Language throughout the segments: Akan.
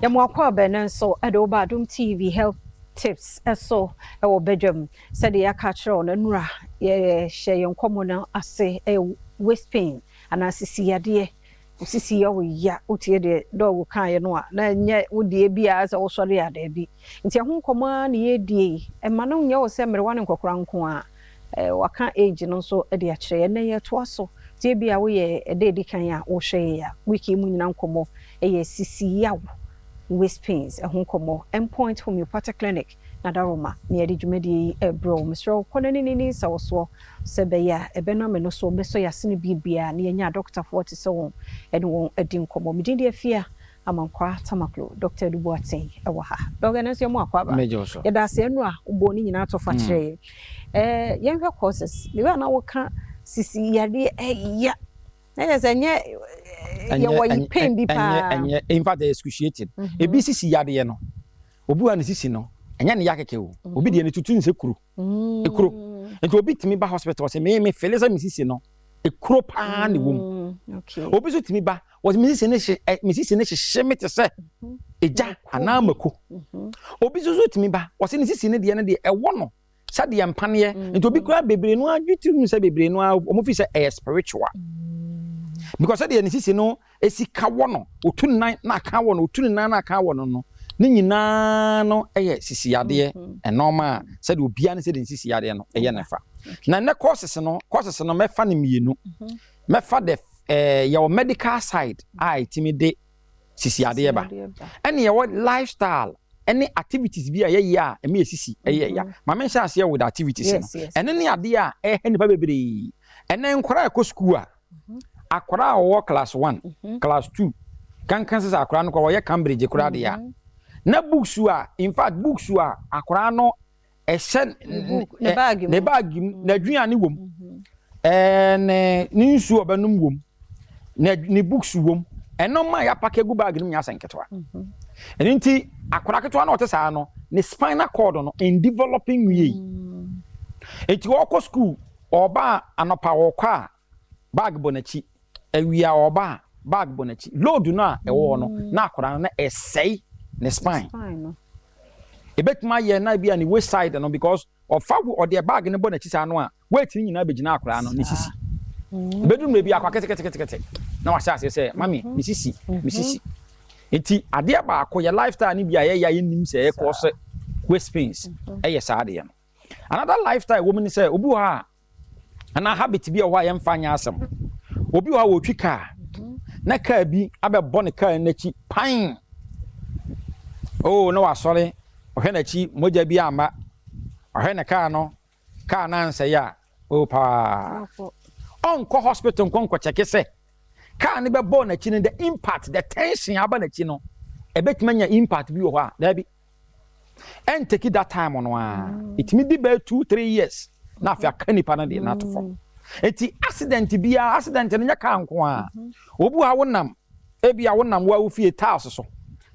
mo akwa benen so edo Badwam TV health tips eso e wo Badwam said ya ka kire on nura ye hye ye nkomo na ase waist pain ana sisi yade osisi ya wo ya otie de do wo kan ye no a na nye wo de bia se wo sori ada bi nti ho nkomo na ye die e ma no nye wo se mere wan nkokora nko a waka age no so e de a kire na ye to aso tie bia wo ye e de kan ya wo hwe ya wiki mu nyina nkomo e ye sisi ya waist pains ho nkomo endpoint homeopathic clinic na daroma na ye de dwumadi bro Mr. Konani ni so sebeya ebeno me no so beso yasene bibia na yenya doctor 40 so ene won adi nkomo medin de afia amankwa tamaklo Dr. Dubuaten ewa ha organize yo mo akwa ba ye da se enu a ubo ni nyina to fa kire yenhwe courses le na wo ka sisi yade ya na nye ye wo pain bi pa enye in fact excruciating e bi sisi yade ye no obi wa ne sisi no enye ne yakeke wo obi de ne tutu nse kuru ekuro enti obi timi ba hospital se me fele sa misisi no ekuro pa ne wom okay obi so timi ba was misisi ne hye se eja ana mako obi so timi ba was ne sisi ne de ewo no sa de empane enti obi kura bebre no adwetiri se bebre no omo fi se spiritual because de ne sisi no esika wo no otunan na aka wo no otunan na aka wo no ni nyina no eye sisi yade enoma said obia ne said sisi yade no eye nefa na ne courses no mefa ne mienu mefa de your medical side itimi de sisi yade ba ene your lifestyle any activities bi aye ya eme sisi eye ya ma mention ase with activities no ene ne ade a ne ba bebre ene nkora ko school a akora wo class 1 class 2 kankan sesa akora no ko ye Cambridge kora de ya na books wa in fact books wa akora no ehye ne bag na aduane wom ne nsu obanum wom na ni books wom eno ma ya pack egu bag nim nya sanketwa enti akora ketwa na otesa no ne spinal cord no in developing way enti wo ko school oba anopa wo kwa bag bonachi awia oba bag bonachi load no a ewo no na akora na esei ne spine ebetuma ye na bia ni waist side no because of fagu or the bag ne bonachi sa no a wait ni nyina begina akora no ne sisi bedum be bia akwa kete na wa sha se mami ne sisi enti ade ba akọ ye lifestyle ni bia ye ya nim se e ko se waist pains ye sa ade no another lifestyle woman say obi ha ana habit bi o wa ye mfanya asem obi ha wo twika na ka bi abebo ne ka na chi pan oh no wasore ohwe na chi moja bi amba ohwe na ka no ka na nse ya o pa onko hospital nko check se ka ne bebo na chi ne the impact the tension aba na chi no ebetimanya impact bi wo ha da bi and take that time on one it may be 2-3 years na afia kanipa na de na to form eti accident ne nya ka nko a obu ha wonam ebia wonam wa ofie tiles so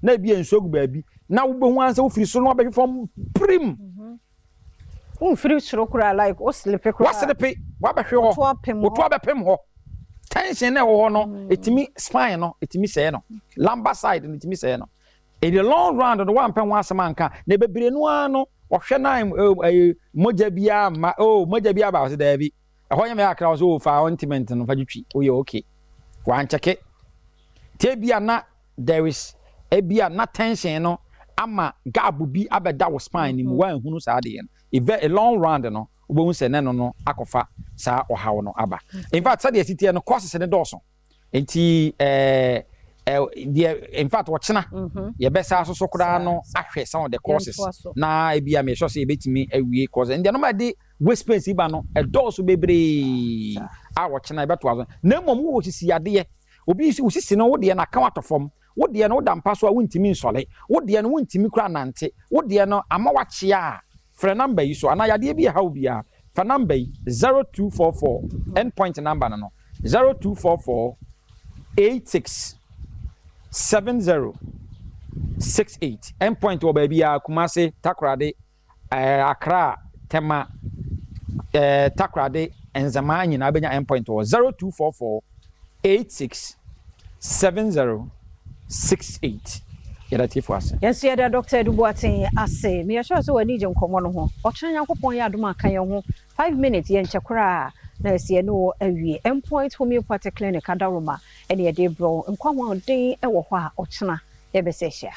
na ebia nsogu baabi na wo behu ansa wo firi so no be from prim firi soro kura like o sleep kura wa be hwe ho oto abepem ho tension na wo ho no etimi spine no etimi se no lumbar side no etimi se no in the long run the one pen one samanka na bebre no ano ohwe na moja bia ma moja bia ba se da bi ehọ nya me akra so fa ointment no fa gitwi o ye okay wan cheke te bia na there is e bia na tension no ama gap bi abeda wo spine ni mu wan hunu sa de a long run no obo se ne no akofa sa ohawo no aba in fact sa de sitie no courses ne doso enti in fact watchna ye besa so kura no ahwe some of the courses na e bia me sure say betimi awie course and no ma de waist pain si ba no e doso bebre a watchna e beto azo na mom wo sisi ade obi si sisi no wo de na ka watofom wo de no da mpa so a wontimi nsole wo de no wontimi kura nante wo de no ama wache a frɛ number yi so ana yade bi ha obia fa number 0244 endpoint number no 0244 86 7068 endpoint wo baby a Kumase Takrade Accra Tema Takrade Enzama nyina benya endpoint wo 0244 86 7068 yɛda tiefo ase yes yɛda Dr. Duboaten ase me sure so wani je nkomo no ho ɔkyerɛ Nyankopɔn yɛ adom aka yɛn ho 5 minutes yɛn kyekora na sie no awie endpoint homeopathic clinic adaroma ɛne yɛde bro nkwa ho den ɛwɔ hɔ a ɔkyena yɛbɛsɛ hyia